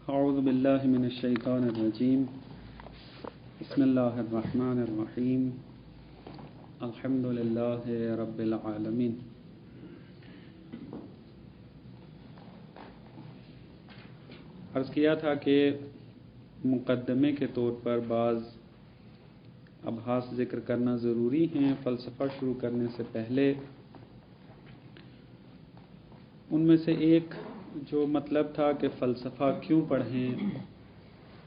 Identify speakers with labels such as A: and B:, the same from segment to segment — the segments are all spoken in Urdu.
A: اعوذ باللہ من الشیطان الرجیم بسم اللہ الرحمن الرحیم الحمد للہ رب العالمین۔ عرض کیا تھا کہ مقدمے کے طور پر بعض ابحاث ذکر کرنا ضروری ہیں فلسفہ شروع کرنے سے پہلے۔ ان میں سے ایک جو مطلب تھا کہ فلسفہ کیوں پڑھیں،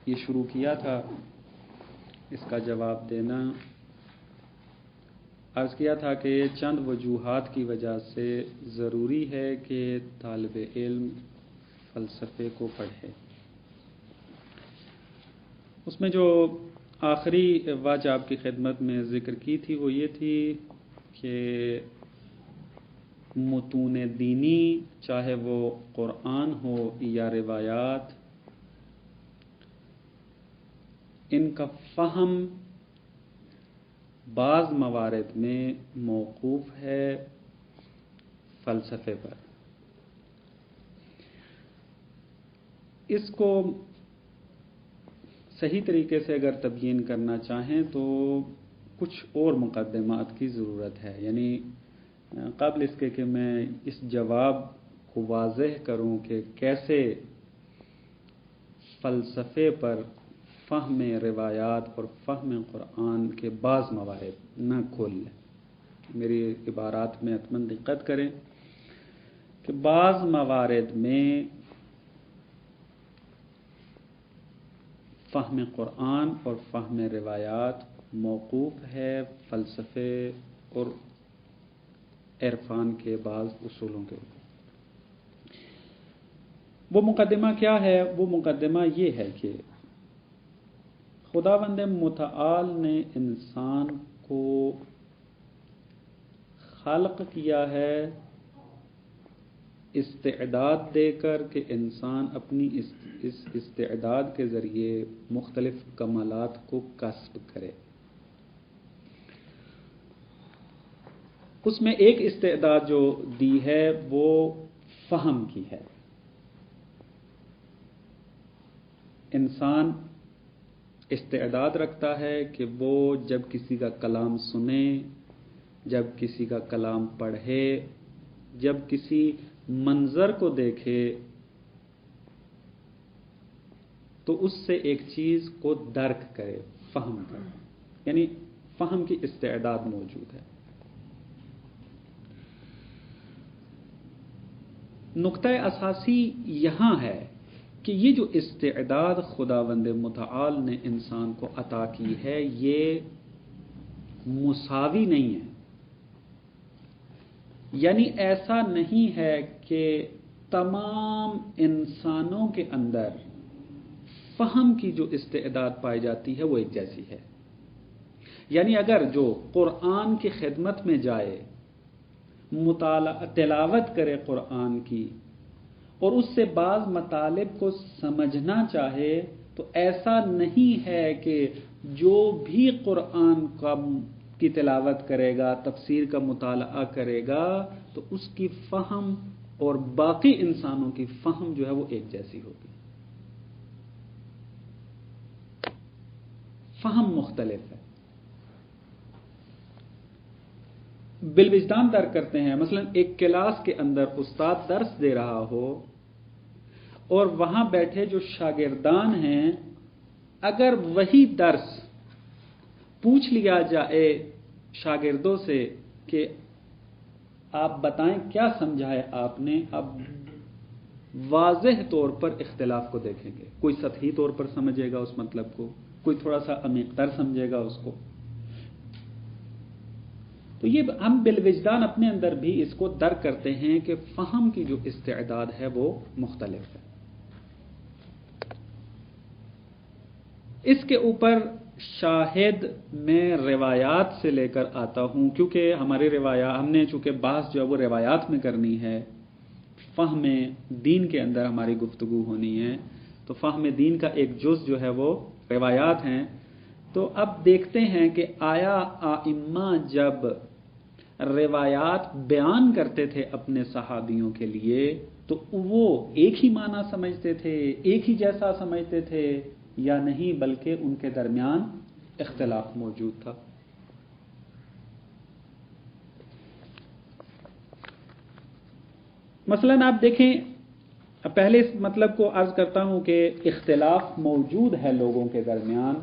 A: یہ شروع کیا تھا، اس کا جواب دینا۔ عرض کیا تھا کہ چند وجوہات کی وجہ سے ضروری ہے کہ طالب علم فلسفے کو پڑھے۔ اس میں جو آخری وجہ آپ کی خدمت میں ذکر کی تھی وہ یہ تھی کہ متون دینی، چاہے وہ قرآن ہو یا روایات، ان کا فہم بعض موارد میں موقوف ہے فلسفے پر۔ اس کو صحیح طریقے سے اگر تبیین کرنا چاہیں تو کچھ اور مقدمات کی ضرورت ہے، یعنی قبل اس کے کہ میں اس جواب کو واضح کروں کہ کیسے فلسفے پر فہم روایات اور فہم قرآن کے بعض موارد نہ کھول لیں، میری عبارات میں حتماً دقت کریں کہ بعض موارد میں فہم قرآن اور فہم روایات موقوف ہے فلسفے اور عرفان کے بعض اصولوں کے اوپر۔ وہ مقدمہ کیا ہے؟ وہ مقدمہ یہ ہے کہ خداوند متعال نے انسان کو خلق کیا ہے استعداد دے کر کہ انسان اپنی اس استعداد کے ذریعے مختلف کمالات کو کسب کرے۔ اس میں ایک استعداد جو دی ہے وہ فہم کی ہے۔ انسان استعداد رکھتا ہے کہ وہ جب کسی کا کلام سنے، جب کسی کا کلام پڑھے، جب کسی منظر کو دیکھے تو اس سے ایک چیز کو درک کرے، فہم کرے، یعنی فہم کی استعداد موجود ہے۔ نقطہ اساسی یہاں ہے کہ یہ جو استعداد خداوند متعال نے انسان کو عطا کی ہے یہ مساوی نہیں ہے، یعنی ایسا نہیں ہے کہ تمام انسانوں کے اندر فہم کی جو استعداد پائی جاتی ہے وہ ایک جیسی ہے۔ یعنی اگر جو قرآن کی خدمت میں جائے، تلاوت کرے قرآن کی اور اس سے بعض مطالب کو سمجھنا چاہے تو ایسا نہیں ہے کہ جو بھی قرآن کی تلاوت کرے گا، تفسیر کا مطالعہ کرے گا تو اس کی فہم اور باقی انسانوں کی فہم جو ہے وہ ایک جیسی ہوگی۔ فہم مختلف ہے، بالوجدان درک کرتے ہیں۔ مثلا ایک کلاس کے اندر استاد درس دے رہا ہو اور وہاں بیٹھے جو شاگردان ہیں، اگر وہی درس پوچھ لیا جائے شاگردوں سے کہ آپ بتائیں کیا سمجھا ہے آپ نے، اب واضح طور پر اختلاف کو دیکھیں گے۔ کوئی سطحی طور پر سمجھے گا اس مطلب کو، کوئی تھوڑا سا عمیق تر سمجھے گا اس کو۔ تو یہ ہم بالوجدان اپنے اندر بھی اس کو درک کرتے ہیں کہ فہم کی جو استعداد ہے وہ مختلف ہے۔ اس کے اوپر شاہد میں روایات سے لے کر آتا ہوں، کیونکہ ہماری روایات، ہم نے چونکہ بحث جو ہے وہ روایات میں کرنی ہے، فہم دین کے اندر ہماری گفتگو ہونی ہے، تو فہم دین کا ایک جز جو ہے وہ روایات ہیں۔ تو اب دیکھتے ہیں کہ آیا ائمہ جب روایات بیان کرتے تھے اپنے صحابیوں کے لیے تو وہ ایک ہی معنی سمجھتے تھے، ایک ہی جیسا سمجھتے تھے یا نہیں، بلکہ ان کے درمیان اختلاف موجود تھا۔ مثلا آپ دیکھیں، پہلے اس مطلب کو عرض کرتا ہوں کہ اختلاف موجود ہے لوگوں کے درمیان،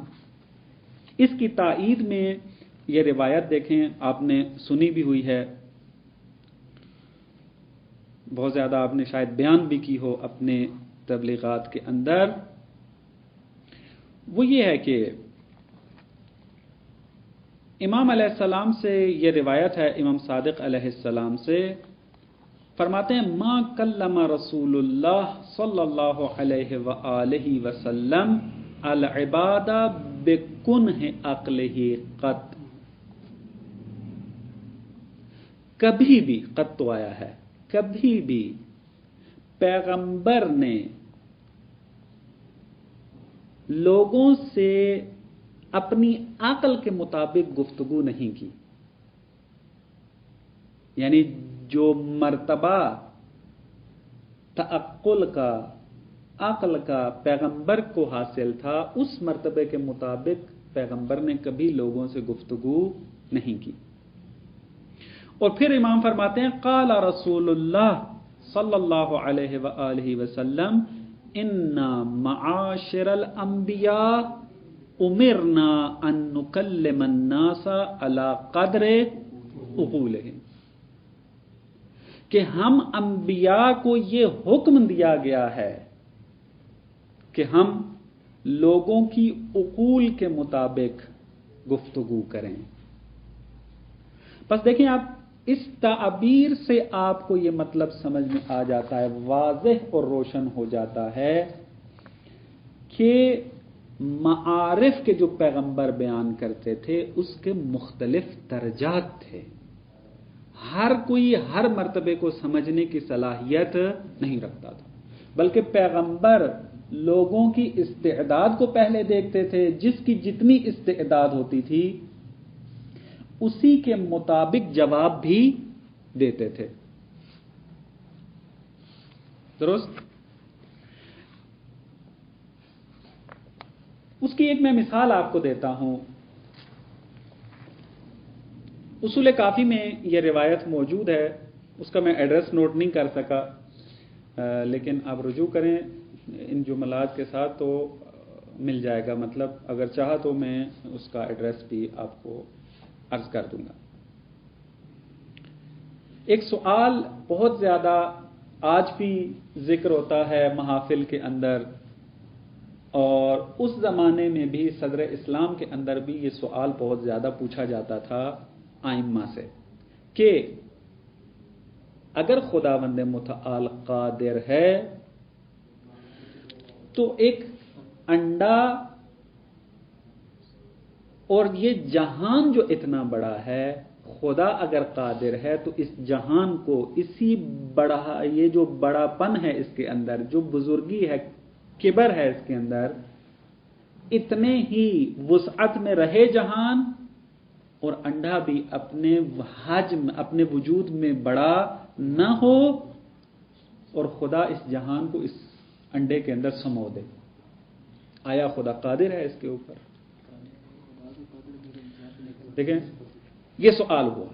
A: اس کی تائید میں یہ روایت دیکھیں، آپ نے سنی بھی ہوئی ہے، بہت زیادہ آپ نے شاید بیان بھی کی ہو اپنے تبلیغات کے اندر۔ وہ یہ ہے کہ امام علیہ السلام سے یہ روایت ہے، امام صادق علیہ السلام سے فرماتے ہیں، ما کلم رسول اللہ صلی اللہ علیہ وآلہ وسلم العباد بکنہ عقلہ قط، کبھی بھی، قط تو آیا ہے، کبھی بھی پیغمبر نے لوگوں سے اپنی عقل کے مطابق گفتگو نہیں کی، یعنی جو مرتبہ تعقل کا، عقل کا پیغمبر کو حاصل تھا، اس مرتبے کے مطابق پیغمبر نے کبھی لوگوں سے گفتگو نہیں کی۔ اور پھر امام فرماتے ہیں، قال رسول اللہ صلی اللہ علیہ وآلہ وسلم انا معاشر الانبیاء امرنا ان نکلم الناس علی قدر عقولہم، کہ ہم انبیاء کو یہ حکم دیا گیا ہے کہ ہم لوگوں کی عقول کے مطابق گفتگو کریں۔ بس دیکھیں، آپ اس تعبیر سے آپ کو یہ مطلب سمجھ میں آ جاتا ہے، واضح اور روشن ہو جاتا ہے کہ معارف کے جو پیغمبر بیان کرتے تھے اس کے مختلف درجات تھے، ہر کوئی ہر مرتبے کو سمجھنے کی صلاحیت نہیں رکھتا تھا، بلکہ پیغمبر لوگوں کی استعداد کو پہلے دیکھتے تھے، جس کی جتنی استعداد ہوتی تھی اسی کے مطابق جواب بھی دیتے تھے۔ درست؟ اس کی ایک میں مثال آپ کو دیتا ہوں۔ اصول کافی میں یہ روایت موجود ہے، اس کا میں ایڈریس نوٹ نہیں کر سکا، لیکن آپ رجوع کریں ان جملات کے ساتھ تو مل جائے گا، مطلب اگر چاہا تو میں اس کا ایڈریس بھی آپ کو عرض کر دوں گا۔ ایک سوال بہت زیادہ آج بھی ذکر ہوتا ہے محافل کے اندر، اور اس زمانے میں بھی صدر اسلام کے اندر بھی یہ سوال بہت زیادہ پوچھا جاتا تھا ائمہ سے، کہ اگر خداوند متعال قادر ہے تو ایک انڈا اور یہ جہان جو اتنا بڑا ہے، خدا اگر قادر ہے تو اس جہان کو، اسی بڑا، یہ جو بڑا پن ہے اس کے اندر، جو بزرگی ہے، کبر ہے اس کے اندر، اتنے ہی وسعت میں رہے جہان، اور انڈا بھی اپنے حجم، اپنے وجود میں بڑا نہ ہو، اور خدا اس جہان کو اس انڈے کے اندر سمو دے۔ آیا خدا قادر ہے اس کے اوپر؟ دیکھیں، یہ سوال ہوا،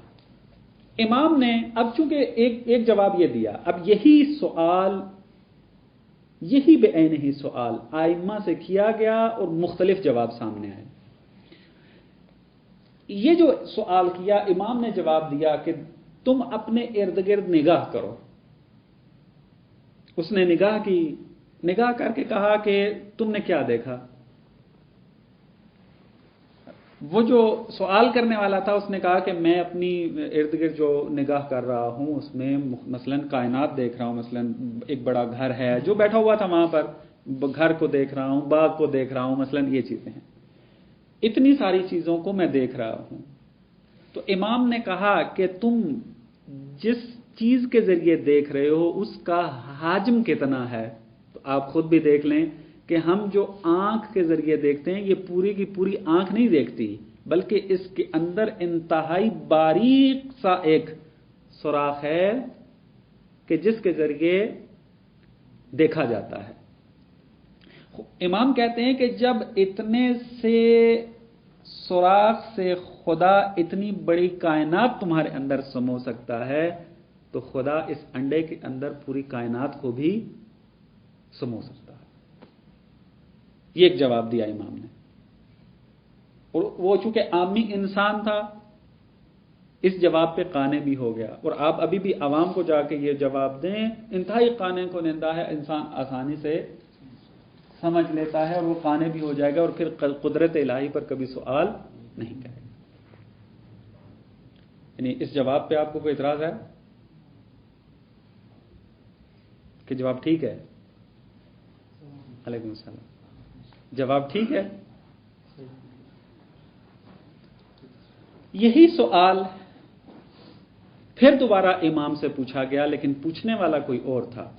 A: امام نے اب چونکہ ایک جواب یہ دیا، اب یہی سوال، یہی بے عین ہی سوال ائمہ سے کیا گیا اور مختلف جواب سامنے آئے۔ یہ جو سوال کیا، امام نے جواب دیا کہ تم اپنے ارد گرد نگاہ کرو۔ اس نے نگاہ کی، نگاہ کر کے کہا کہ تم نے کیا دیکھا؟ وہ جو سوال کرنے والا تھا اس نے کہا کہ میں اپنی ارد گرد جو نگاہ کر رہا ہوں اس میں مثلا کائنات دیکھ رہا ہوں، مثلا ایک بڑا گھر ہے جو بیٹھا ہوا تھا وہاں پر، گھر کو دیکھ رہا ہوں، باغ کو دیکھ رہا ہوں، مثلا یہ چیزیں ہیں، اتنی ساری چیزوں کو میں دیکھ رہا ہوں۔ تو امام نے کہا کہ تم جس چیز کے ذریعے دیکھ رہے ہو اس کا حجم کتنا ہے؟ تو آپ خود بھی دیکھ لیں کہ ہم جو آنکھ کے ذریعے دیکھتے ہیں یہ پوری کی پوری آنکھ نہیں دیکھتی، بلکہ اس کے اندر انتہائی باریک سا ایک سوراخ ہے کہ جس کے ذریعے دیکھا جاتا ہے۔ امام کہتے ہیں کہ جب اتنے سے سوراخ سے خدا اتنی بڑی کائنات تمہارے اندر سمو سکتا ہے تو خدا اس انڈے کے اندر پوری کائنات کو بھی سمو سکتا ہے۔ یہ ایک جواب دیا امام نے، اور وہ چونکہ عامی انسان تھا اس جواب پہ قانے بھی ہو گیا، اور آپ ابھی بھی عوام کو جا کے یہ جواب دیں، انتہائی قانے کو نندا ہے، انسان آسانی سے سمجھ لیتا ہے اور وہ قانے بھی ہو جائے گا، اور پھر قدرت الہی پر کبھی سوال نہیں کرے گا۔ یعنی اس جواب پہ آپ کو کوئی اعتراض ہے کہ جواب ٹھیک ہے؟ علیکم السلام، جواب ٹھیک ہے؟ یہی سوال پھر دوبارہ امام سے پوچھا گیا، لیکن پوچھنے والا کوئی اور تھا۔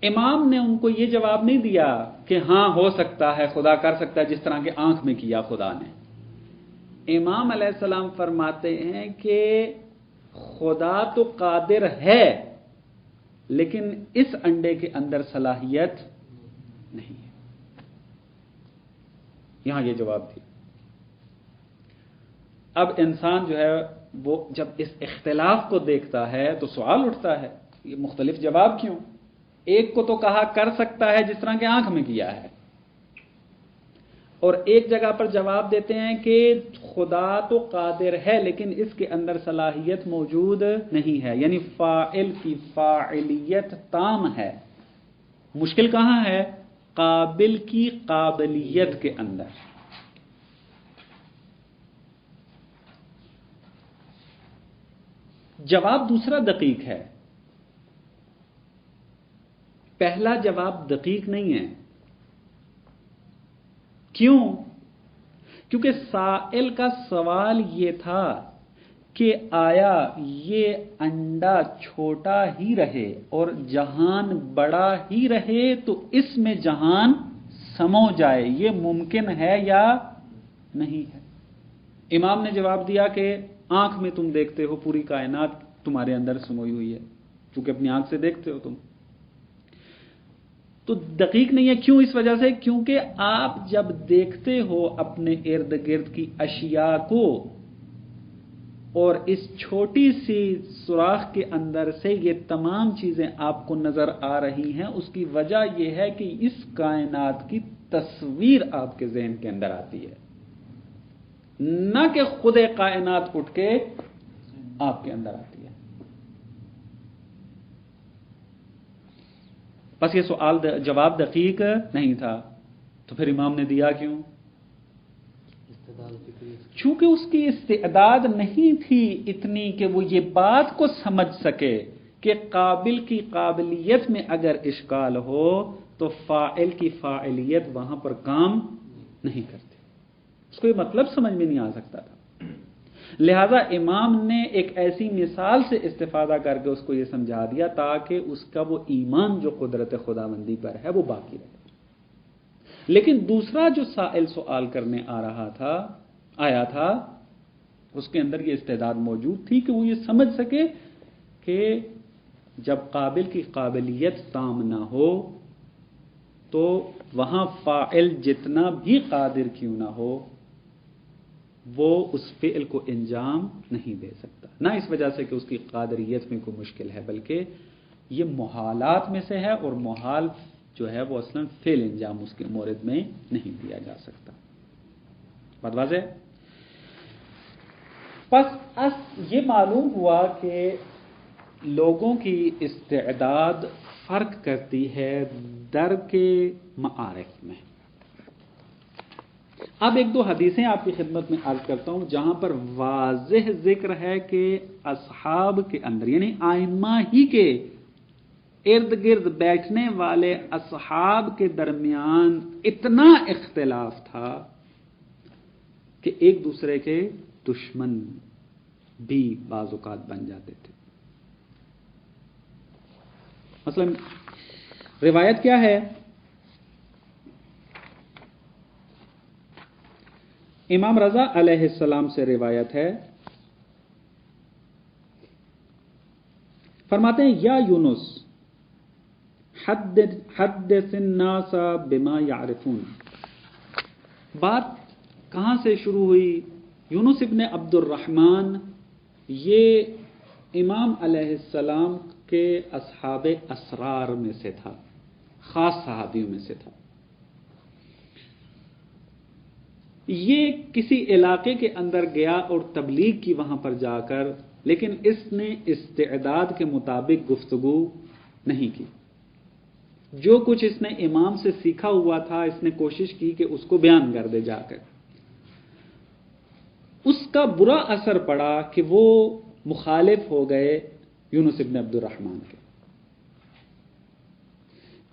A: امام نے ان کو یہ جواب نہیں دیا کہ ہاں ہو سکتا ہے، خدا کر سکتا ہے، جس طرح کہ آنکھ میں کیا خدا نے۔ امام علیہ السلام فرماتے ہیں کہ خدا تو قادر ہے، لیکن اس انڈے کے اندر صلاحیت نہیں ہے۔ یہاں یہ جواب دیا۔ اب انسان جو ہے وہ جب اس اختلاف کو دیکھتا ہے تو سوال اٹھتا ہے، یہ مختلف جواب کیوں؟ ایک کو تو کہا کر سکتا ہے جس طرح کہ آنکھ میں کیا ہے، اور ایک جگہ پر جواب دیتے ہیں کہ خدا تو قادر ہے لیکن اس کے اندر صلاحیت موجود نہیں ہے، یعنی فاعل کی فاعلیت تام ہے۔ مشکل کہاں ہے؟ قابل کی قابلیت کے اندر۔ جواب دوسرا دقیق ہے، پہلا جواب دقیق نہیں ہے۔ کیوں؟ کیونکہ سائل کا سوال یہ تھا کہ آیا یہ انڈا چھوٹا ہی رہے اور جہان بڑا ہی رہے تو اس میں جہان سمو جائے، یہ ممکن ہے یا نہیں ہے؟ امام نے جواب دیا کہ آنکھ میں تم دیکھتے ہو پوری کائنات تمہارے اندر سموئی ہوئی ہے، چونکہ اپنی آنکھ سے دیکھتے ہو تم، تو دقیق نہیں ہے۔ کیوں؟ اس وجہ سے کیونکہ آپ جب دیکھتے ہو اپنے ارد گرد کی اشیاء کو اور اس چھوٹی سی سوراخ کے اندر سے یہ تمام چیزیں آپ کو نظر آ رہی ہیں، اس کی وجہ یہ ہے کہ اس کائنات کی تصویر آپ کے ذہن کے اندر آتی ہے، نہ کہ خود کائنات اٹھ کے آپ کے اندر آتی ہے۔ بس یہ سوال جواب دقیق نہیں تھا، تو پھر امام نے دیا کیوں؟ چونکہ اس کی استعداد نہیں تھی اتنی کہ وہ یہ بات کو سمجھ سکے کہ قابل کی قابلیت میں اگر اشکال ہو تو فاعل کی فاعلیت وہاں پر کام نہیں کرتی، اس کو یہ مطلب سمجھ میں نہیں آ سکتا تھا۔ لہذا امام نے ایک ایسی مثال سے استفادہ کر کے اس کو یہ سمجھا دیا تاکہ اس کا وہ ایمان جو قدرت خداوندی پر ہے وہ باقی رہے۔ لیکن دوسرا جو سائل سوال کرنے آیا تھا اس کے اندر یہ استعداد موجود تھی کہ وہ یہ سمجھ سکے کہ جب قابل کی قابلیت تام نہ ہو تو وہاں فاعل جتنا بھی قادر کیوں نہ ہو وہ اس فعل کو انجام نہیں دے سکتا، نہ اس وجہ سے کہ اس کی قادریت میں کوئی مشکل ہے، بلکہ یہ محالات میں سے ہے، اور محال جو ہے وہ اصلاً فعل انجام اس کے مورد میں نہیں دیا جا سکتا۔ بات واضح؟ بس یہ معلوم ہوا کہ لوگوں کی استعداد فرق کرتی ہے درک معارف میں۔ اب ایک دو حدیثیں آپ کی خدمت میں عرض کرتا ہوں جہاں پر واضح ذکر ہے کہ اصحاب کے اندر، یعنی ائمہ ہی کے ارد گرد بیٹھنے والے اصحاب کے درمیان اتنا اختلاف تھا کہ ایک دوسرے کے دشمن بھی بعض اوقات بن جاتے تھے۔ مثلا روایت کیا ہے؟ امام رضا علیہ السلام سے روایت ہے فرماتے ہیں یا یونس حدث الناس بما يعرفون. بات کہاں سے شروع ہوئی؟ یونس ابن عبد الرحمن یہ امام علیہ السلام کے اصحاب اسرار میں سے تھا، خاص صحابیوں میں سے تھا. یہ کسی علاقے کے اندر گیا اور تبلیغ کی وہاں پر جا کر، لیکن اس نے استعداد کے مطابق گفتگو نہیں کی. جو کچھ اس نے امام سے سیکھا ہوا تھا اس نے کوشش کی کہ اس کو بیان کر دے جا کر. اس کا برا اثر پڑا کہ وہ مخالف ہو گئے یونس ابن عبد الرحمن کے.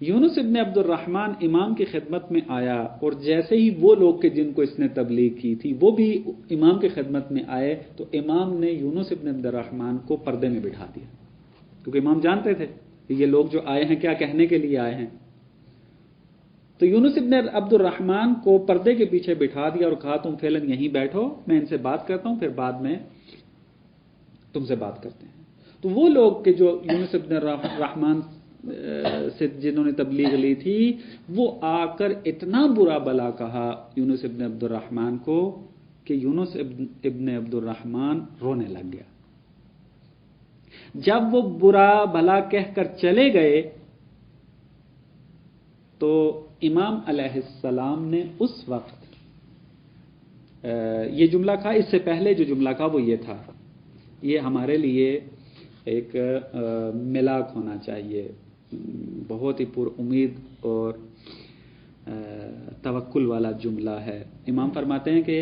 A: یونس ابن عبد الرحمن امام کی خدمت میں آیا اور جیسے ہی وہ لوگ کہ جن کو اس نے تبلیغ کی تھی وہ بھی امام کی خدمت میں آئے تو امام نے یونس ابن عبد الرحمن کو پردے میں بٹھا دیا، کیونکہ امام جانتے تھے کہ یہ لوگ جو آئے ہیں کیا کہنے کے لیے آئے ہیں. تو یونس ابن عبد الرحمن کو پردے کے پیچھے بٹھا دیا اور کہا تم فعلاً یہیں بیٹھو، میں ان سے بات کرتا ہوں، پھر بعد میں تم سے بات کرتے ہیں. تو وہ لوگ کہ جو یونس ابن الرحمن سے جنہوں نے تبلیغ لی تھی وہ آ کر اتنا برا بلا کہا یونس ابن عبد الرحمن کو کہ یونس ابن عبد الرحمن رونے لگ گیا. جب وہ برا بھلا کہہ کر چلے گئے تو امام علیہ السلام نے اس وقت یہ جملہ کہا. اس سے پہلے جو جملہ کہا وہ یہ تھا، یہ ہمارے لیے ایک ملاک ہونا چاہیے، بہت ہی پر امید اور توکل والا جملہ ہے. امام فرماتے ہیں کہ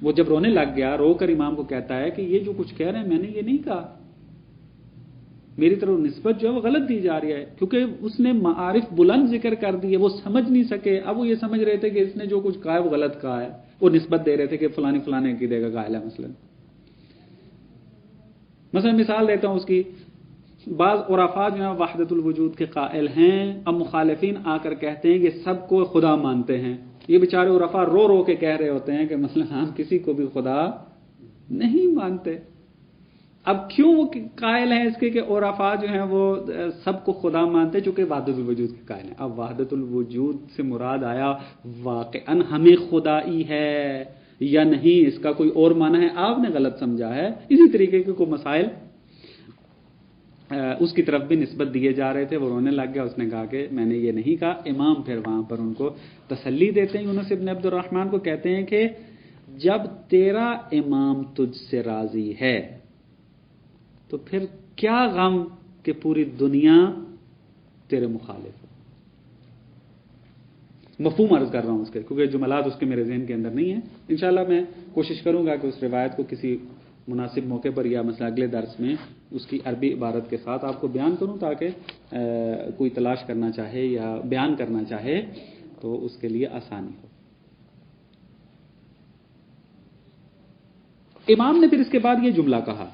A: وہ جب رونے لگ گیا، رو کر امام کو کہتا ہے کہ یہ جو کچھ کہہ رہے ہیں میں نے یہ نہیں کہا، میری طرف نسبت جو ہے وہ غلط دی جا رہی ہے، کیونکہ اس نے معارف بلند ذکر کر دی ہے، وہ سمجھ نہیں سکے. اب وہ یہ سمجھ رہے تھے کہ اس نے جو کچھ کہا ہے وہ غلط کہا ہے، وہ نسبت دے رہے تھے کہ فلانی فلانے عقیدے کا قائل ہے. مثلا مثال دیتا ہوں اس کی. بعض عرفاء جو ہیں وحدت الوجود کے قائل ہیں، اب مخالفین آ کر کہتے ہیں کہ سب کو خدا مانتے ہیں. یہ بیچارے عرفاء رو رو کے کہہ رہے ہوتے ہیں کہ مثلا ہم کسی کو بھی خدا نہیں مانتے. اب کیوں وہ قائل ہیں اس کے کہ عرفاء جو ہیں وہ سب کو خدا مانتے، چونکہ وحدت الوجود کے قائل ہیں. اب وحدت الوجود سے مراد آیا واقعاً ہمیں خدائی ہے یا نہیں، اس کا کوئی اور معنی ہے، آپ نے غلط سمجھا ہے. اسی طریقے کے کوئی مسائل اس کی طرف بھی نسبت دیے جا رہے تھے. وہ رونے لگ گیا، اس نے کہا کہ میں نے یہ نہیں کہا. امام پھر وہاں پر ان کو تسلی دیتے ہیں، یونس ابن عبد الرحمن کو کہتے ہیں کہ جب تیرا امام تجھ سے راضی ہے تو پھر کیا غم کہ پوری دنیا تیرے مخالف ہے. مفہوم عرض کر رہا ہوں اس کے، کیونکہ جملات اس کے میرے ذہن کے اندر نہیں ہیں. انشاءاللہ میں کوشش کروں گا کہ اس روایت کو کسی مناسب موقع پر یا مثلا اگلے درس میں اس کی عربی عبارت کے ساتھ آپ کو بیان کروں، تاکہ کوئی تلاش کرنا چاہے یا بیان کرنا چاہے تو اس کے لیے آسانی ہو. امام نے پھر اس کے بعد یہ جملہ کہا،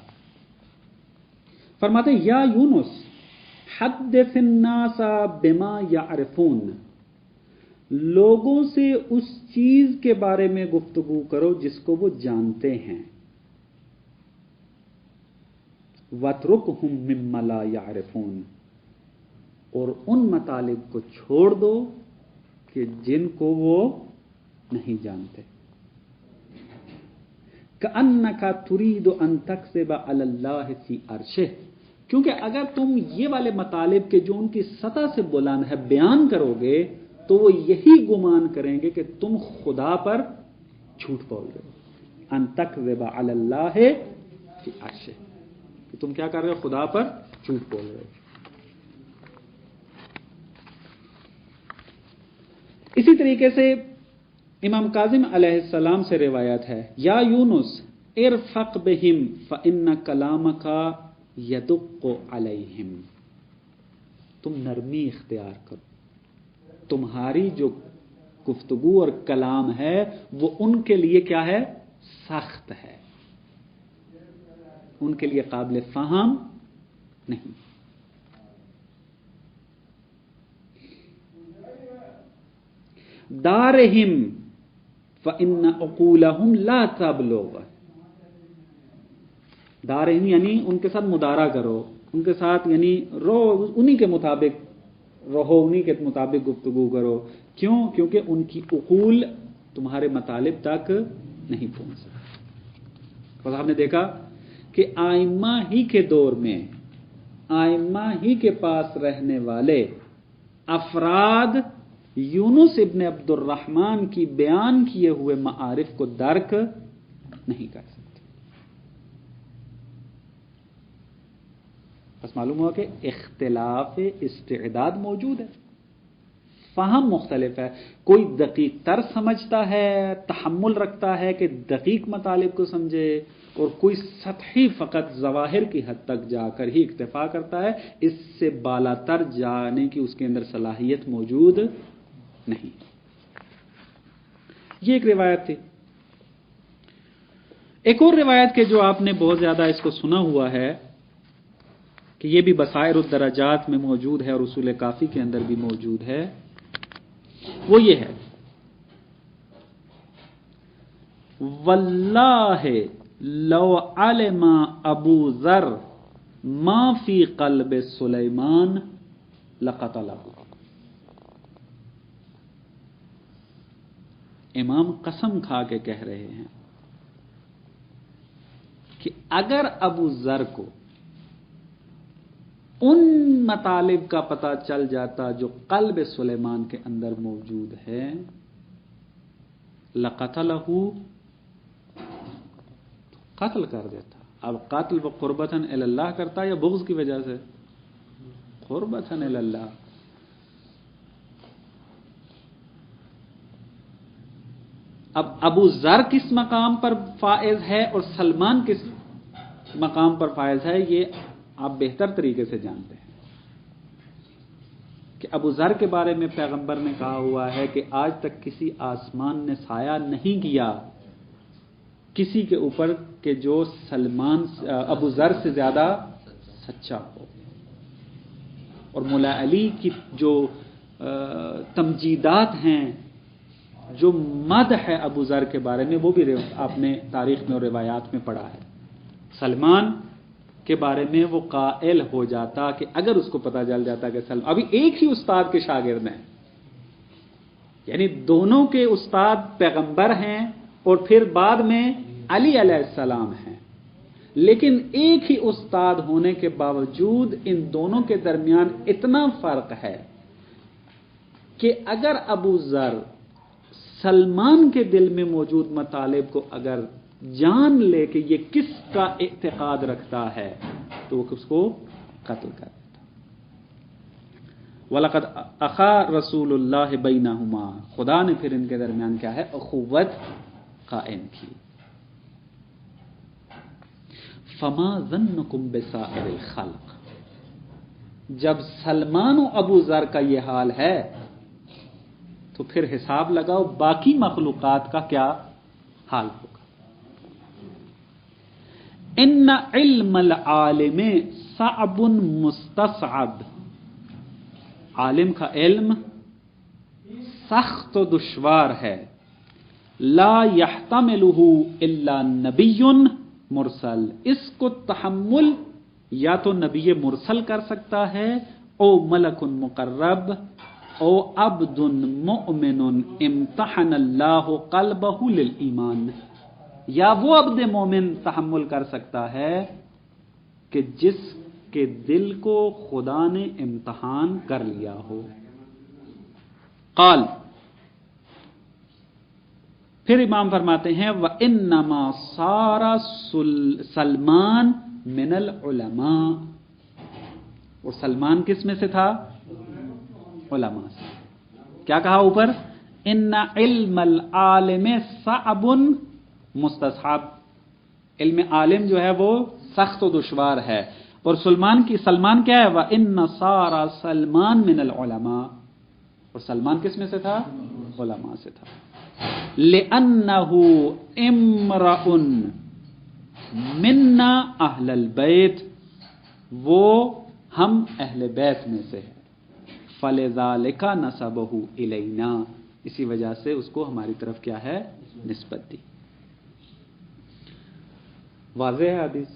A: فرماتے یا یونس حدث الناس بما يعرفون، لوگوں سے اس چیز کے بارے میں گفتگو کرو جس کو وہ جانتے ہیں. وَاتْرُكْهُمْ مِمَّا لَا يَعْرِفُونَ، اور ان مطالب کو چھوڑ دو کہ جن کو وہ نہیں جانتے. كَأَنَّكَ تُرِيدُ أَن تَكْذِبَ عَلَى اللَّهِ فِي عَرْشِهِ، کیونکہ اگر تم یہ والے مطالب کے جو ان کی سطح سے بلند ہے بیان کرو گے تو وہ یہی گمان کریں گے کہ تم خدا پر جھوٹ بول رہے ہو. ان تکذب علی اللہ فی عرشہ، کہ تم کیا کر رہے ہو؟ خدا پر جھوٹ بول رہے ہو. اسی طریقے سے امام کاظم علیہ السلام سے روایت ہے، یا یونس ارفق بہم فإن کلامک یدق علیہم، تم نرمی اختیار کرو، تمہاری جو گفتگو اور کلام ہے وہ ان کے لیے کیا ہے؟ سخت ہے، ان کے لیے قابل فہم نہیں. دارہم فإن عقولہم لا تبلغ، دارہم یعنی ان کے ساتھ مدارا کرو، ان کے ساتھ یعنی رہو، انہی کے مطابق رہو، انہی کے مطابق گفتگو کرو. کیوں؟ کیونکہ ان کی عقول تمہارے مطالب تک نہیں پہنچ سکتی. اور آپ نے دیکھا کہ آئمہ ہی کے دور میں، آئمہ ہی کے پاس رہنے والے افراد یونس ابن عبد الرحمن کی بیان کیے ہوئے معارف کو درک نہیں کر سکتے. بس معلوم ہوا کہ اختلاف استعداد موجود ہے، فہم مختلف ہے. کوئی دقیق تر سمجھتا ہے، تحمل رکھتا ہے کہ دقیق مطالب کو سمجھے، اور کوئی سطحی فقط ظواہر کی حد تک جا کر ہی اکتفا کرتا ہے. اس سے بالا تر جانے کی اس کے اندر صلاحیت موجود نہیں. یہ ایک روایت تھی. ایک اور روایت کے جو آپ نے بہت زیادہ اس کو سنا ہوا ہے کہ یہ بھی بصائر الدرجات میں موجود ہے اور اصول کافی کے اندر بھی موجود ہے، وہ یہ ہے: واللہ لو علم ابو ذر ما فی قلب سلیمان لقتلہ. امام قسم کھا کے کہہ رہے ہیں کہ اگر ابو ذر کو ان مطالب کا پتہ چل جاتا جو قلب سلیمان کے اندر موجود ہے، لقتلہ، قتل کر دیتا. اب قاتل و قربتاً الی اللہ کرتا یا بغض کی وجہ سے؟ قربتاً الی اللہ. اب ابو ذر کس مقام پر فائز ہے اور سلمان کس مقام پر فائز ہے، یہ آپ بہتر طریقے سے جانتے ہیں کہ ابو ذر کے بارے میں پیغمبر نے کہا ہوا ہے کہ آج تک کسی آسمان نے سایہ نہیں کیا کسی کے اوپر کہ جو سلمان ابو ذر سے زیادہ سچا ہو. اور مولا علی کی جو تمجیدات ہیں، جو مدح ہے ابو ذر کے بارے میں، وہ بھی آپ نے تاریخ میں اور روایات میں پڑھا ہے. سلمان کے بارے میں وہ قائل ہو جاتا کہ اگر اس کو پتہ چل جاتا کہ سلمان ابھی ایک ہی استاد کے شاگرد ہیں، یعنی دونوں کے استاد پیغمبر ہیں اور پھر بعد میں علی علیہ السلام ہیں، لیکن ایک ہی استاد ہونے کے باوجود ان دونوں کے درمیان اتنا فرق ہے کہ اگر ابو ذر سلمان کے دل میں موجود مطالب کو اگر جان لے کہ یہ کس کا اعتقاد رکھتا ہے تو وہ اس کو قتل کر دیتا. وَلَقَدْ أَخَا رسول اللہ بینہما، خدا نے پھر ان کے درمیان کیا ہے؟ اخوت قائم کی. فما ظنکم بسائر الخلق، جب سلمان و ابو ذر کا یہ حال ہے تو پھر حساب لگاؤ باقی مخلوقات کا کیا حال ہوگا. ان علم العالم صعب مستصعب، عالم کا علم سخت و دشوار ہے. لا يحتملہ الا نبی مرسل، اس کو تحمل یا تو نبی مرسل کر سکتا ہے، او ملک مقرب، او عبد مؤمن امتحن اللہ قلبہ للایمان، یا وہ عبد مومن تحمل کر سکتا ہے کہ جس کے دل کو خدا نے امتحان کر لیا ہو. قال، پھر امام فرماتے ہیں وَإِنَّمَا صَارَ سلمان من العلماء، اور سلمان کس میں سے تھا؟ علماء سے. کیا کہا اوپر؟ ان علم العالم صعب مستصعب، علم عالم جو ہے وہ سخت و دشوار ہے. اور سلمان کیا ہے؟ وَإِنَّ صَارَ سلمان من العلماء، اور سلمان کس میں سے تھا؟ علماء سے تھا. لِأَنَّهُ امْرَأٌ مِنَّا أَهْلَ الْبَيْتِ، وہ ہم اہل بیت میں سے ہے. فَلِذَلِكَ نَسَبَهُ إِلَيْنَا، اسی وجہ سے اس کو ہماری طرف کیا ہے؟ نسبت دی. واضح ہے حدیث.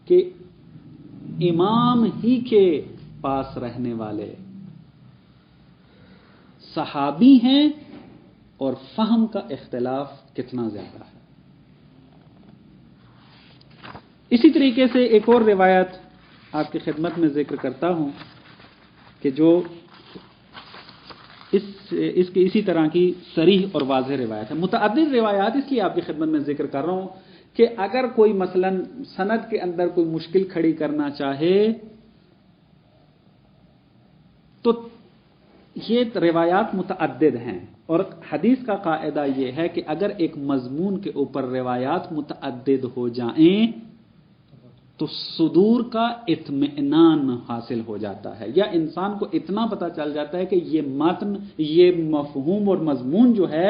A: کہ امام ہی کے پاس رہنے والے صحابی ہیں اور فہم کا اختلاف کتنا زیادہ ہے. اسی طریقے سے ایک اور روایت آپ کی خدمت میں ذکر کرتا ہوں کہ جو اس کی اسی طرح کی صریح اور واضح روایت ہے. متعدد روایات اس لیے آپ کی خدمت میں ذکر کر رہا ہوں کہ اگر کوئی مثلا سند کے اندر کوئی مشکل کھڑی کرنا چاہے تو یہ روایات متعدد ہیں، اور حدیث کا قاعدہ یہ ہے کہ اگر ایک مضمون کے اوپر روایات متعدد ہو جائیں تو صدور کا اطمینان حاصل ہو جاتا ہے، یا انسان کو اتنا پتہ چل جاتا ہے کہ یہ متن، یہ مفہوم اور مضمون جو ہے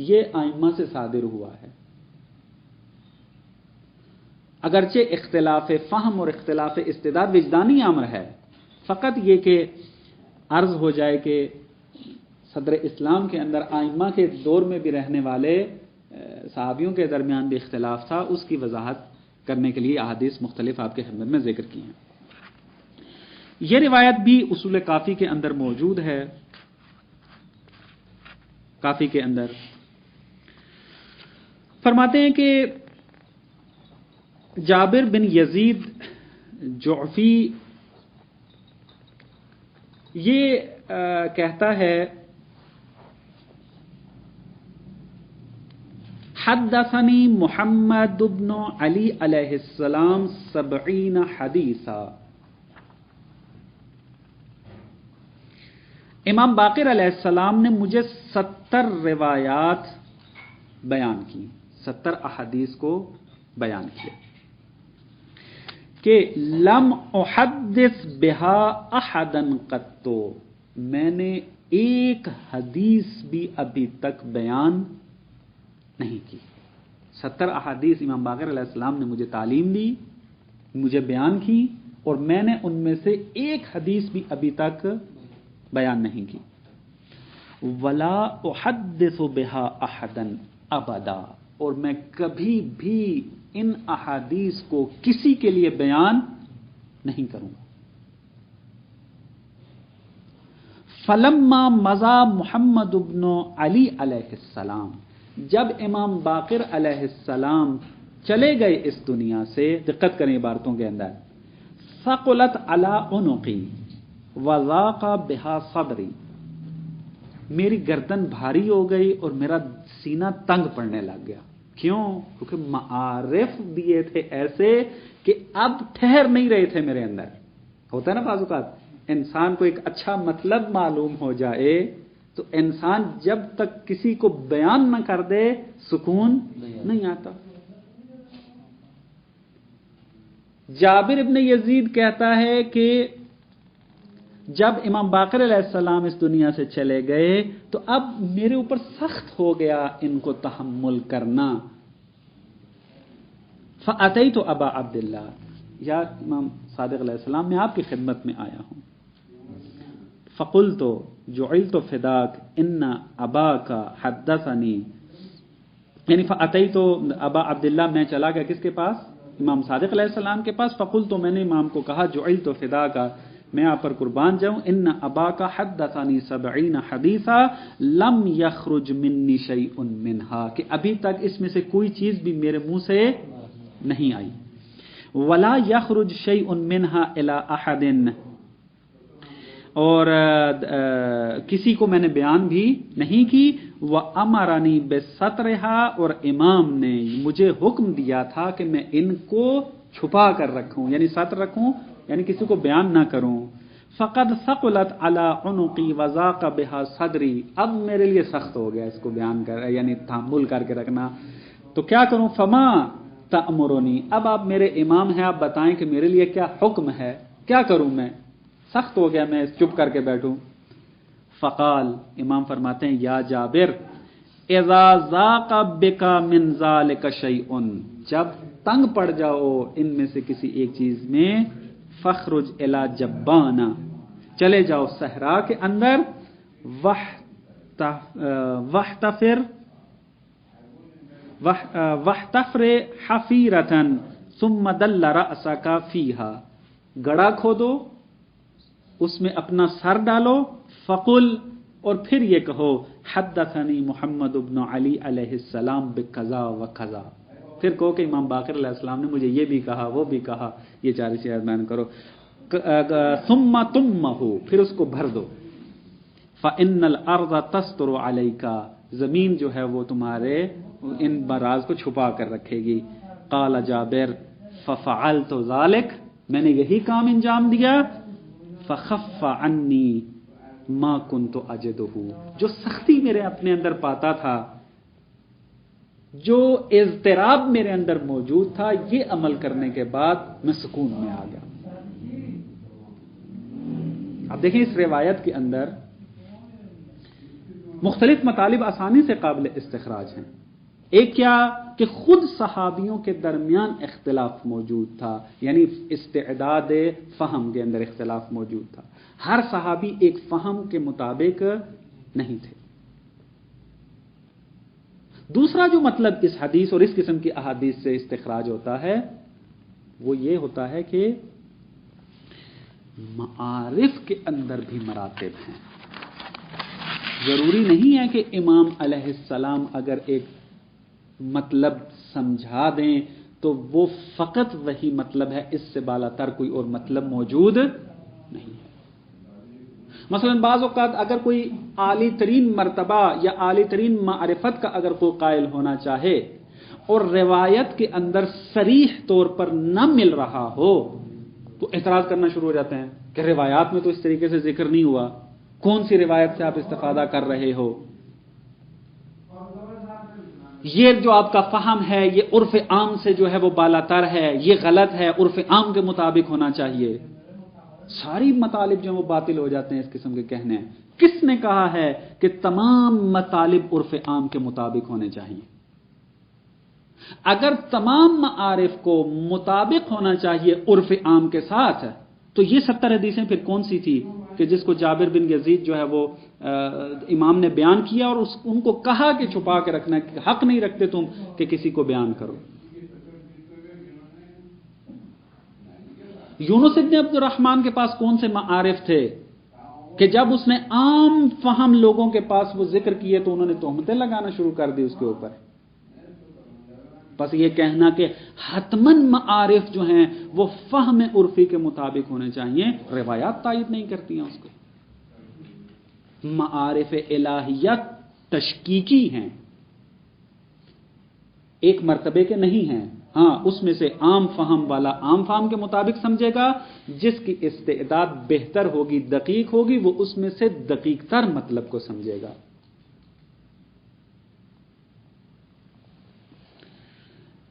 A: یہ ائمہ سے صادر ہوا ہے. اگرچہ اختلاف فہم اور اختلاف استدلال وجدانی امر ہے، فقط یہ کہ عرض ہو جائے کہ صدر اسلام کے اندر ائمہ کے دور میں بھی رہنے والے صحابیوں کے درمیان بھی اختلاف تھا، اس کی وضاحت کرنے کے لیے احادیث مختلف آپ کے خدمت میں ذکر کی ہیں. یہ روایت بھی اصول کافی کے اندر موجود ہے. کافی کے اندر فرماتے ہیں کہ جابر بن یزید جعفی یہ کہتا ہے حدثنی محمد بن علی علیہ السلام 70 حدیثا. امام باقر علیہ السلام نے مجھے 70 روایات بیان کی، 70 احادیث کو بیان کیا کہ لم احدث بہا احدا قط، میں نے ایک حدیث بھی ابھی تک بیان نہیں کی. 70 احادیث امام باقر علیہ السلام نے مجھے تعلیم دی، مجھے بیان کی، اور میں نے ان میں سے ایک حدیث بھی ابھی تک بیان نہیں کی. ولا احدث بہا احدا ابدا، اور میں کبھی بھی ان احادیث کو کسی کے لیے بیان نہیں کروں گا. فلما مضى محمد بن علی علیہ السلام، جب امام باقر علیہ السلام چلے گئے اس دنیا سے، دقت کریں عبارتوں کے اندر، ثقلت علی عنقی وضاق بہا صدری، میری گردن بھاری ہو گئی اور میرا سینہ تنگ پڑنے لگ گیا. کیوں؟ کیونکہ معارف دیے تھے ایسے کہ اب ٹھہر نہیں رہے تھے میرے اندر. ہوتا ہے نا بعض اوقات انسان کو ایک اچھا مطلب معلوم ہو جائے تو انسان جب تک کسی کو بیان نہ کر دے سکون نہیں آتا. جابر ابن یزید کہتا ہے کہ جب امام باقر علیہ السلام اس دنیا سے چلے گئے تو اب میرے اوپر سخت ہو گیا ان کو تحمل کرنا. فأتیت ابا عبداللہ، یا امام صادق علیہ السلام میں آپ کی خدمت میں آیا ہوں. فقلت جعلت فداک ان اباک حدثنی، یعنی فأتیت ابا عبداللہ، میں چلا گیا کس کے پاس؟ امام صادق علیہ السلام کے پاس. فقلت، تو میں نے امام کو کہا جعلت فداک، میں آپ پر قربان جاؤں، ان اباک حدثنی 70 حدیثا لم یخرج منی شیء منہا، کہ ابھی تک اس میں سے کوئی چیز بھی میرے منہ سے نہیں آئی. ولا یخرج شیء منہا الی احد، اور کسی کو میں نے بیان بھی نہیں کی. وَأَمَرَنِي بِسَتْرِهَا، اور امام نے مجھے حکم دیا تھا کہ میں ان کو چھپا کر رکھوں، یعنی ستر رکھوں، یعنی کسی کو بیان نہ کروں. فَقَدْ ثَقُلَتْ عَلَىٰ عُنُقِي وَضَاقَ بِهَا صَدْرِي، اب میرے لیے سخت ہو گیا اس کو بیان کر، یعنی تحمل کر کے رکھنا. تو کیا کروں؟ فَمَا تَأْمُرُنِي، اب آپ میرے امام ہیں، آپ بتائیں کہ میرے لیے کیا حکم ہے، کیا کروں میں؟ سخت ہو گیا میں چپ کر کے بیٹھوں. فقال، امام فرماتے ہیں یا جابر، اذا ضاق بک من ذلک شیء، جب تنگ پڑ جاؤ ان میں سے کسی ایک چیز میں، فخرج الی جبانہ، چلے جاؤ صحرا کے اندر، واحتفر حفیرتن ثم دل رأسک فیہا، گڑھا کھودو، اس میں اپنا سر ڈالو، فقل، اور پھر یہ کہو حدثنی محمد بن علی علیہ السلام بکذا و کذا، پھر کہو کہ امام باقر علیہ السلام نے مجھے یہ بھی کہا وہ بھی کہا، یہ چار چیزیں بیان کرو۔ ثم تمہ، پھر اس کو بھر دو، فإن الارض تستر علیک، زمین جو ہے وہ تمہارے ان براز کو چھپا کر رکھے گی۔ قال جابر ففعلت ذلك، میں نے یہی کام انجام دیا، فخف عنی ما كنت اجدہ، جو سختی میرے اپنے اندر پاتا تھا، جو اضطراب میرے اندر موجود تھا، یہ عمل کرنے کے بعد میں سکون میں آ گیا۔ اب دیکھیں اس روایت کے اندر مختلف مطالب آسانی سے قابل استخراج ہیں۔ ایک کیا کہ خود صحابیوں کے درمیان اختلاف موجود تھا، یعنی استعداد فہم کے اندر اختلاف موجود تھا، ہر صحابی ایک فہم کے مطابق نہیں تھے۔ دوسرا جو مطلب اس حدیث اور اس قسم کی احادیث سے استخراج ہوتا ہے وہ یہ ہوتا ہے کہ معارف کے اندر بھی مراتب ہیں۔ ضروری نہیں ہے کہ امام علیہ السلام اگر ایک مطلب سمجھا دیں تو وہ فقط وہی مطلب ہے، اس سے بالا تر کوئی اور مطلب موجود نہیں ہے۔ مثلا بعض اوقات اگر کوئی عالی ترین مرتبہ یا عالی ترین معرفت کا اگر کوئی قائل ہونا چاہے اور روایت کے اندر صریح طور پر نہ مل رہا ہو تو اعتراض کرنا شروع ہو جاتے ہیں کہ روایات میں تو اس طریقے سے ذکر نہیں ہوا، کون سی روایت سے آپ استفادہ کر رہے ہو، یہ جو آپ کا فہم ہے یہ عرف عام سے جو ہے وہ بالا تر ہے، یہ غلط ہے، عرف عام کے مطابق ہونا چاہیے۔ ساری مطالب جو ہیں وہ باطل ہو جاتے ہیں اس قسم کے کہنے ہیں۔ کس نے کہا ہے کہ تمام مطالب عرف عام کے مطابق ہونے چاہیے؟ اگر تمام معارف کو مطابق ہونا چاہیے عرف عام کے ساتھ تو یہ 70 حدیثیں پھر کون سی تھی کہ جس کو جابر بن یزید جو ہے وہ امام نے بیان کیا اور ان کو کہا کہ چھپا کے رکھنا، حق نہیں رکھتے تم کہ کسی کو بیان کرو۔ یونس ابن عبد الرحمن کے پاس کون سے معارف تھے کہ جب اس نے عام فہم لوگوں کے پاس وہ ذکر کیے تو انہوں نے تہمتیں لگانا شروع کر دی اس کے اوپر۔ بس یہ کہنا کہ حتماً معارف جو ہیں وہ فہم عرفی کے مطابق ہونے چاہیے، روایات تائید نہیں کرتی ہیں اس کو۔ معارف الہیت تشکیکی ہیں، ایک مرتبے کے نہیں ہیں۔ ہاں اس میں سے عام فہم والا عام فہم کے مطابق سمجھے گا، جس کی استعداد بہتر ہوگی، دقیق ہوگی، وہ اس میں سے دقیق تر مطلب کو سمجھے گا۔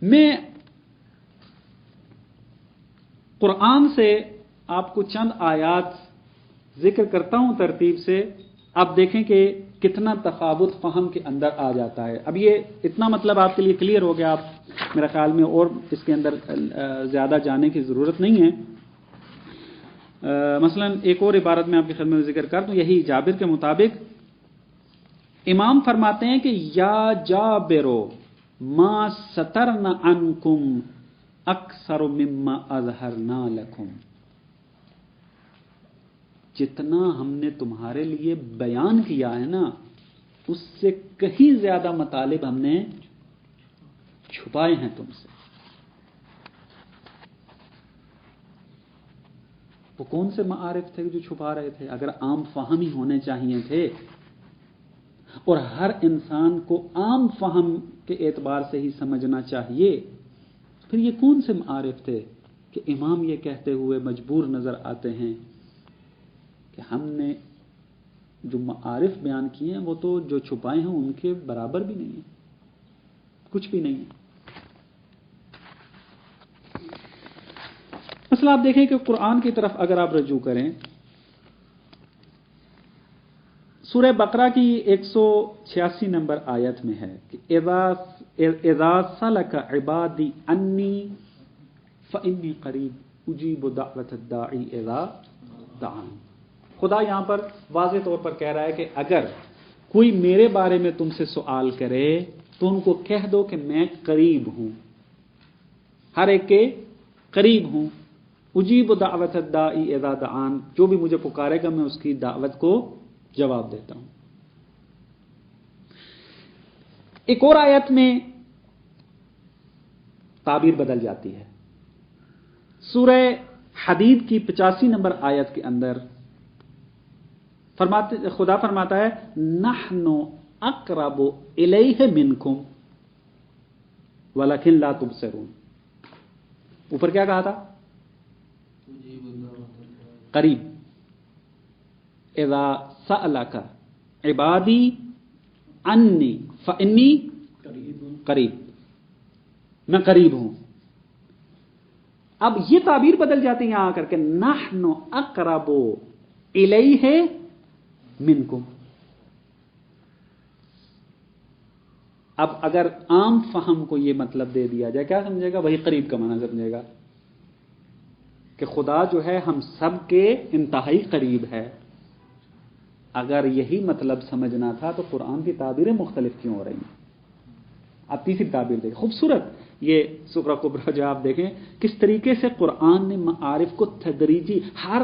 A: میں قرآن سے آپ کو چند آیات ذکر کرتا ہوں ترتیب سے، آپ دیکھیں کہ کتنا تفاوت فہم کے اندر آ جاتا ہے۔ اب یہ اتنا مطلب آپ کے لیے کلیئر ہو گیا، آپ میرا خیال میں اور اس کے اندر زیادہ جانے کی ضرورت نہیں ہے۔ مثلا ایک اور عبارت میں آپ کی خدمت میں ذکر کر دوں، یہی جابر کے مطابق امام فرماتے ہیں کہ یا جابرو ما سترنا عنکم اکثر مما اظہرنا لکم، جتنا ہم نے تمہارے لیے بیان کیا ہے نا اس سے کہیں زیادہ مطالب ہم نے چھپائے ہیں تم سے۔ وہ کون سے معارف تھے جو چھپا رہے تھے؟ اگر عام فہم ہی ہونے چاہیے تھے اور ہر انسان کو عام فہم کے اعتبار سے ہی سمجھنا چاہیے، پھر یہ کون سے معارف تھے کہ امام یہ کہتے ہوئے مجبور نظر آتے ہیں کہ ہم نے جو معارف بیان کیے ہیں وہ تو جو چھپائے ہیں ان کے برابر بھی نہیں ہیں، کچھ بھی نہیں ہے۔ مثلا آپ دیکھیں کہ قرآن کی طرف اگر آپ رجوع کریں، سورہ بقرہ کی 186 نمبر آیت میں ہے کہ اذا سلک عبادی انی فانی قریب اجیب دعوت الداعی اذا دعان۔ خدا یہاں پر واضح طور پر کہہ رہا ہے کہ اگر کوئی میرے بارے میں تم سے سوال کرے تو ان کو کہہ دو کہ میں قریب ہوں، ہر ایک کے قریب ہوں. اجیب دعوت الداعی اذا دعان، جو بھی مجھے پکارے گا میں اس کی دعوت کو جواب دیتا ہوں. ایک اور آیت میں تعبیر بدل جاتی ہے. سورہ حدید کی 85 نمبر آیت کے اندر خدا فرماتا ہے نحن اقرب الیہ منکم ولکن لا تبصرون. اوپر کیا کہا تھا؟ قریب. اذا سألک عبادی انی فانی قریب، میں قریب ہوں. اب یہ تعبیر بدل جاتی ہے یہاں آ کر کے نحن اقرب الیہ منکم. اب اگر عام فہم کو یہ مطلب دے دیا جائے، کیا سمجھے گا؟ وہی قریب کا معنی سمجھے گا کہ خدا جو ہے ہم سب کے انتہائی قریب ہے. اگر یہی مطلب سمجھنا تھا تو قرآن کی تعبیریں مختلف کیوں ہو رہی ہیں؟ اب تیسری تعبیر دیکھیں، خوبصورت یہ سورہ کبریٰ جو آپ دیکھیں کس طریقے سے قرآن نے معارف کو تدریجی ہر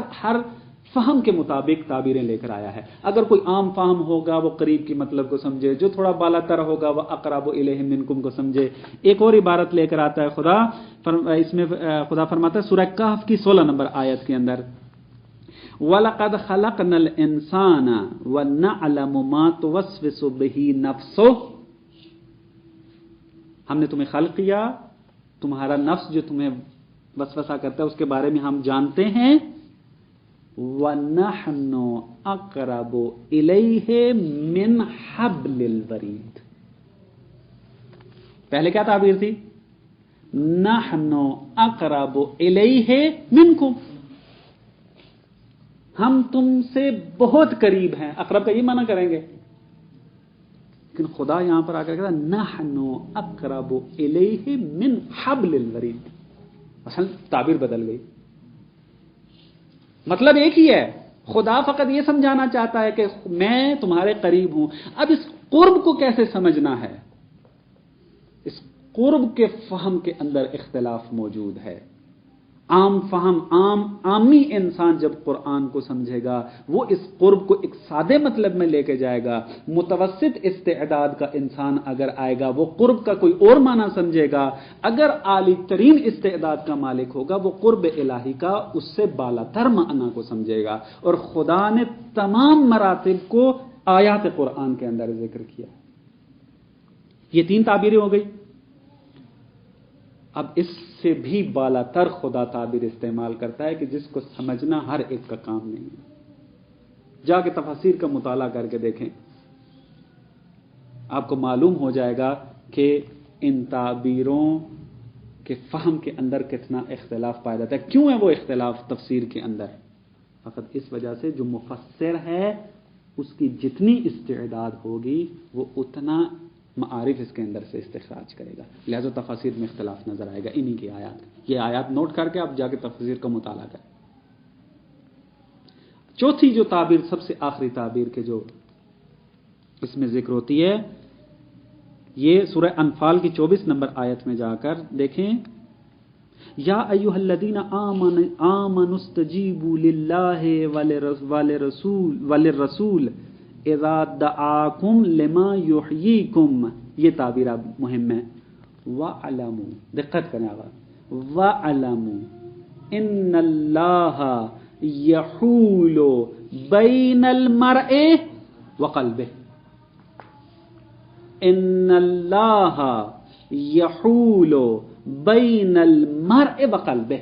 A: فہم کے مطابق تعبیریں لے کر آیا ہے. اگر کوئی عام فہم ہوگا وہ قریب کی مطلب کو سمجھے، جو تھوڑا بالا تر ہوگا وہ اقرب الیہ منکم کو سمجھے. ایک اور عبارت لے کر آتا ہے خدا، اس میں خدا فرماتا ہے سورہ کہف کی 16 نمبر آیت کے اندر وَلَقَدْ خَلَقْنَا الْإِنسَانَ وَنَعْلَمُ مَا تُوَسْوِسُ بِهِ نَفْسُهُ. ہم نے تمہیں خلق کیا، تمہارا نفس جو تمہیں وسوسہ کرتا ہے اس کے بارے میں ہم جانتے ہیں. وَنَحْنُ أَقْرَبُ إِلَيْهِ مِنْ حَبْلِ الْوَرِيدِ. پہلے کیا تعبیر تھی؟ نَحْنُ أَقْرَبُ إِلَيْهِ مِنْكُمْ، ہم تم سے بہت قریب ہیں. اقرب کا یہ معنی کریں گے، لیکن خدا یہاں پر آ کر کہتا نحن اقرب الیہ من حبل الورید. اصل تعبیر بدل گئی، مطلب ایک ہی ہے. خدا فقط یہ سمجھانا چاہتا ہے کہ میں تمہارے قریب ہوں. اب اس قرب کو کیسے سمجھنا ہے؟ اس قرب کے فہم کے اندر اختلاف موجود ہے. عام فہم، عامی انسان جب قرآن کو سمجھے گا وہ اس قرب کو ایک سادے مطلب میں لے کے جائے گا. متوسط استعداد کا انسان اگر آئے گا وہ قرب کا کوئی اور معنی سمجھے گا. اگر عالی ترین استعداد کا مالک ہوگا وہ قرب الہی کا اس سے بالا تر معنی کو سمجھے گا. اور خدا نے تمام مراتب کو آیات قرآن کے اندر ذکر کیا. یہ 3 تعبیریں ہو گئی. اب اس سے بھی بالا تر خدا تعبیر استعمال کرتا ہے کہ جس کو سمجھنا ہر ایک کا کام نہیں ہے. جا کے تفاسیر کا مطالعہ کر کے دیکھیں، آپ کو معلوم ہو جائے گا کہ ان تعبیروں کے فہم کے اندر کتنا اختلاف پایا جاتا ہے. کیوں ہے وہ اختلاف تفسیر کے اندر؟ فقط اس وجہ سے جو مفسر ہے اس کی جتنی استعداد ہوگی وہ اتنا معارف اس کے اندر سے استخراج کرے گا. لہذا تفاسیر میں اختلاف نظر آئے گا. انہی کی آیات، یہ آیات نوٹ کر کے آپ جا کے تفسیر کا مطالعہ کریں. چوتھی جو تعبیر، سب سے آخری تعبیر کے جو اس میں ذکر ہوتی ہے، یہ سورہ انفال کی 24 نمبر آیت میں جا کر دیکھیں. یا ایھا الذین آمنوا استجیبوا للہ وللرسول اذا دعاکم لما یحییکم. یہ تعبیر اب مہم ہے. وَعْلَمُوا، دقت کریں آغا، وَعْلَمُوا ان اللہ یحول بین المرء وقلبہ. ان اللہ یحول بین المرء وقلبہ.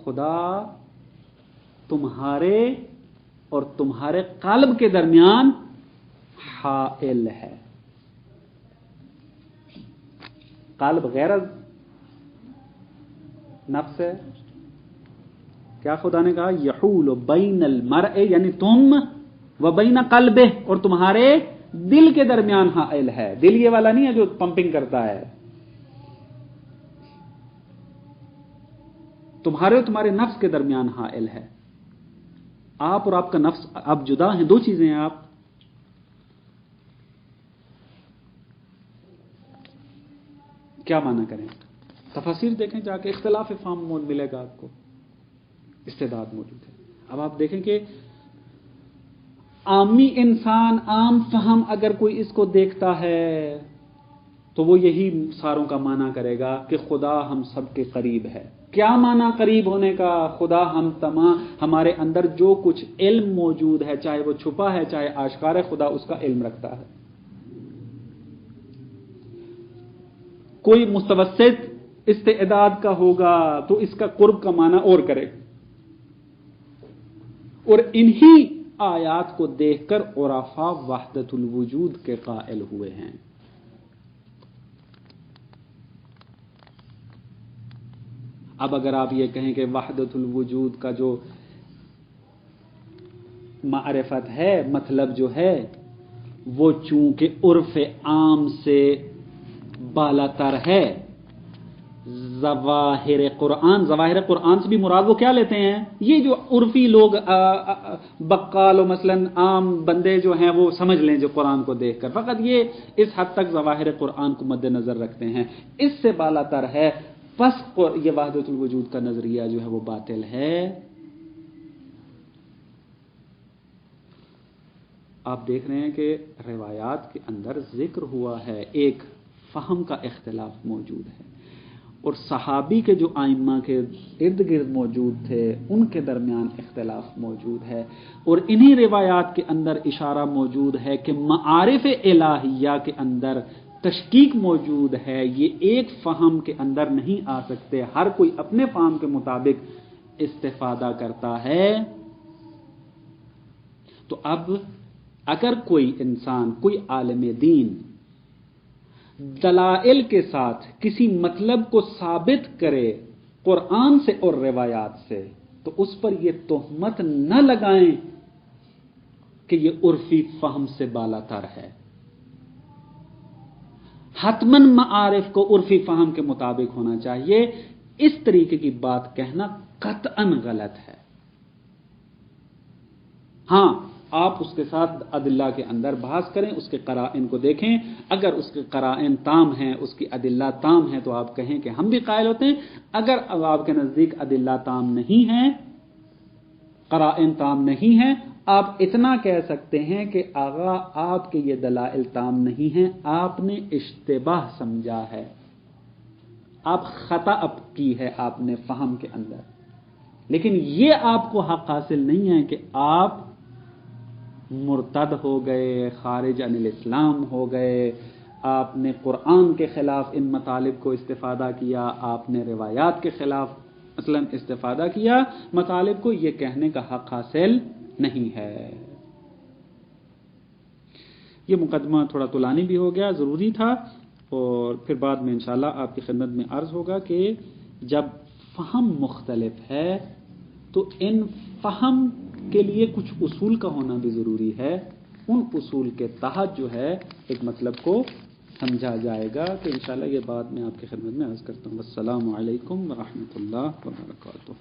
A: خدا تمہارے اور تمہارے قلب کے درمیان حائل ہے. قلب غیر نفس ہے. کیا خدا نے کہا؟ یحول بین المرء، یعنی تم و بین قلبہ، اور تمہارے دل کے درمیان حائل ہے. دل یہ والا نہیں ہے جو پمپنگ کرتا ہے. تمہارے اور تمہارے نفس کے درمیان حائل ہے. آپ اور آپ کا نفس اب جدا ہیں، 2 چیزیں ہیں. آپ کیا معنی کریں؟ تفاسیر دیکھیں جا کے، اختلاف فہم ملے گا آپ کو، استعداد موجود ہے۔ اب آپ دیکھیں کہ عامی انسان، عام فہم اگر کوئی اس کو دیکھتا ہے تو وہ یہی ساروں کا معنی کرے گا کہ خدا ہم سب کے قریب ہے۔ کیا معنی قریب ہونے کا؟ خدا ہم تمام، ہمارے اندر جو کچھ علم موجود ہے، چاہے وہ چھپا ہے چاہے آشکار ہے، خدا اس کا علم رکھتا ہے۔ کوئی متوسط استعداد کا ہوگا تو اس کا قرب کا معنی اور کرے، اور انہی آیات کو دیکھ کر عرفاء وحدت الوجود کے قائل ہوئے ہیں۔ اب اگر آپ یہ کہیں کہ وحدت الوجود کا جو معرفت ہے، مطلب جو ہے وہ چونکہ عرف عام سے بالا تر ہے، ظواہر قرآن سے بھی مراد وہ کیا لیتے ہیں؟ یہ جو عرفی لوگ بقال و مثلا عام بندے جو ہیں وہ سمجھ لیں جو قرآن کو دیکھ کر، فقط یہ اس حد تک ظواہر قرآن کو مد نظر رکھتے ہیں، اس سے بالا تر ہے، پس یہ وحدت الوجود کا نظریہ جو ہے وہ باطل ہے۔ آپ دیکھ رہے ہیں کہ روایات کے اندر ذکر ہوا ہے، ایک فہم کا اختلاف موجود ہے، اور صحابی کے جو ائمہ کے ارد گرد موجود تھے ان کے درمیان اختلاف موجود ہے، اور انہی روایات کے اندر اشارہ موجود ہے کہ معارف الہیہ کے اندر تشکیک موجود ہے، یہ ایک فہم کے اندر نہیں آ سکتے، ہر کوئی اپنے فہم کے مطابق استفادہ کرتا ہے۔ تو اب اگر کوئی انسان، کوئی عالم دین دلائل کے ساتھ کسی مطلب کو ثابت کرے قرآن سے اور روایات سے، تو اس پر یہ تہمت نہ لگائیں کہ یہ عرفی فہم سے بالا تر ہے۔ حتماً معارف کو عرفی فہم کے مطابق ہونا چاہیے، اس طریقے کی بات کہنا قطعاً غلط ہے۔ ہاں، آپ اس کے ساتھ ادلہ کے اندر بحث کریں، اس کے قرائن کو دیکھیں، اگر اس کے قرائن تام ہیں، اس کی ادلہ تام ہیں تو آپ کہیں کہ ہم بھی قائل ہوتے ہیں، اگر آپ کے نزدیک ادلہ تام نہیں ہیں، قرائن تام نہیں ہیں، آپ اتنا کہہ سکتے ہیں کہ آغا آپ کے یہ دلائل تام نہیں ہیں، آپ نے اشتباہ سمجھا ہے، آپ خطا کی ہے آپ نے فہم کے اندر، لیکن یہ آپ کو حق حاصل نہیں ہے کہ آپ مرتد ہو گئے، خارج عن الاسلام ہو گئے، آپ نے قرآن کے خلاف ان مطالب کو استفادہ کیا، آپ نے روایات کے خلاف مثلا استفادہ کیا، مطالب کو یہ کہنے کا حق حاصل نہیں ہے۔ یہ مقدمہ تھوڑا طولانی بھی ہو گیا، ضروری تھا، اور پھر بعد میں انشاءاللہ آپ کی خدمت میں عرض ہوگا کہ جب فہم مختلف ہے تو ان فہم کے لیے کچھ اصول کا ہونا بھی ضروری ہے، ان اصول کے تحت جو ہے ایک مطلب کو سمجھا جائے گا، کہ انشاءاللہ یہ بات میں آپ کی خدمت میں عرض کرتا ہوں۔ السلام علیکم ورحمۃ اللہ وبرکاتہ۔